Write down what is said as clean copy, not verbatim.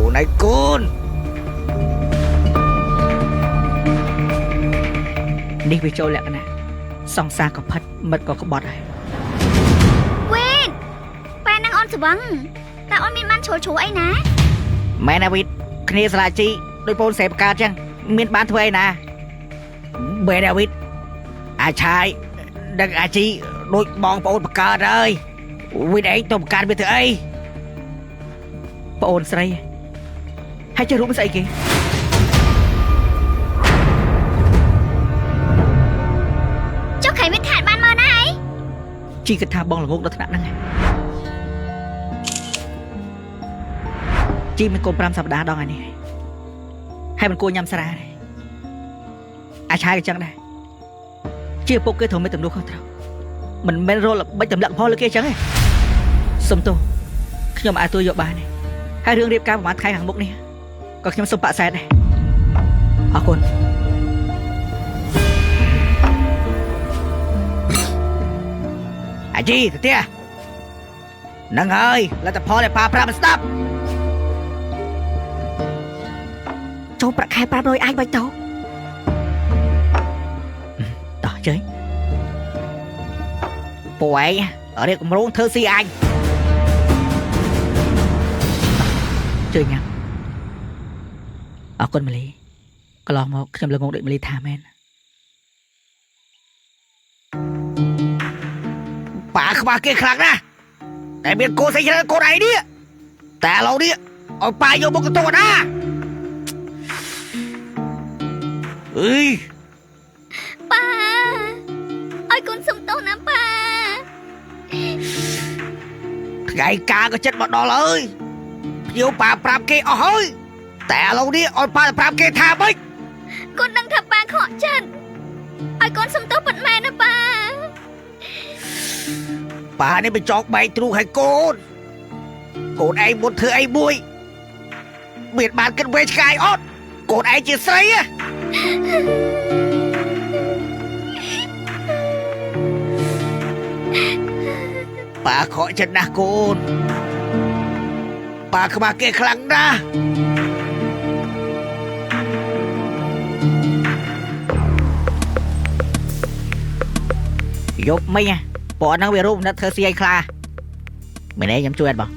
cô này côn នេះវាចូលលក្ខណៈសង្សារក៏ផិតមិត្តក៏ក្បត់ហើយវេតប៉ែនឹងអូនស្វឹងតើអូនមានបានជ្រុលអីណា មែនណាវីតគ្នាស្លាជីដោយបងសេបកើតចឹងមានបានធ្វើអីណាមែនណាវីតអាឆាយដឹងអាជីដូចបងប្អូនបកើតហើយវីតឯងទៅបកើតវាធ្វើអីបងអូនស្រីហើយចេះរួមស្អីគេចុះខៃវិតខាតបានមកណាអី ជីគិតថាបងល្ងងដល់ថ្នាក់ហ្នឹងជីមានកូន5សប្តាហ៍ដងហើយនេះហើយមិនគួរញ៉ាំស្រាទេអាចឆាយក៏ចឹងដែរជាពុកគេត្រូវមានទំនួលខុសត្រូវមិនមែនរលល្បិចទម្លាក់ផលលើគេចឹងទេសុំទោសខ្ញុំអាចទួយកបានទេហើយរឿងរៀបការប្រហែលថ្ងៃខាងមុខនេះក៏ខ្ញុំសូមបដិសេធដែរអរគុណអាជីទៅទៀតហ្នឹងហើយលទ្ធផលឲ្យប៉ាប្រាប់មិនស្ដាប់ចូលប្រាក់ខែ500អាចបាច់ទៅតោះជើញពួកឯងរៀបគម្រោងធ្វើស៊ីអញជើញញ៉ាំអរគុណម៉ាលីកន្លងមកខ្ញុំល្ងងដូចម៉ាលីថាមែនប៉ាខ្វះគេខ្លាំងណាស់តែមានកូនស្អីច្រើនកូនឯងនេះតែឥឡូវនេះឲ្យប៉ាយកមុខទៅណាអើយប៉ាឲ្យកូនសុំទោសណាប៉ាថ្ងៃការក៏ចិត្តមកដល់ហើយភ្ញៀវប៉ាប្រាប់គេអស់ហើយតែឥឡូវនេះឲ្យប៉ាប្រាប់គេថាម៉េច កូនដឹងថាប៉ាខកចិត្តឲ្យកូនសុំទោសពិតមែនណាប៉ា ប៉ានេះមិនចង់បែកទ្រូងឲ្យកូនឯងមុនធ្វើអីមួយមានបានគិតវែងឆ្ងាយអត់កូនឯងជាស្រីប៉ាខកចិត្តណាស់កូនប៉ាខ្វះគេខ្លាំងណាស់យប់មិញពណ៌ហ្នឹងវារូបអ្នកធ្វើស៊ីឲ្យខ្លាមែនទេខ្ញុំជួយអត់បង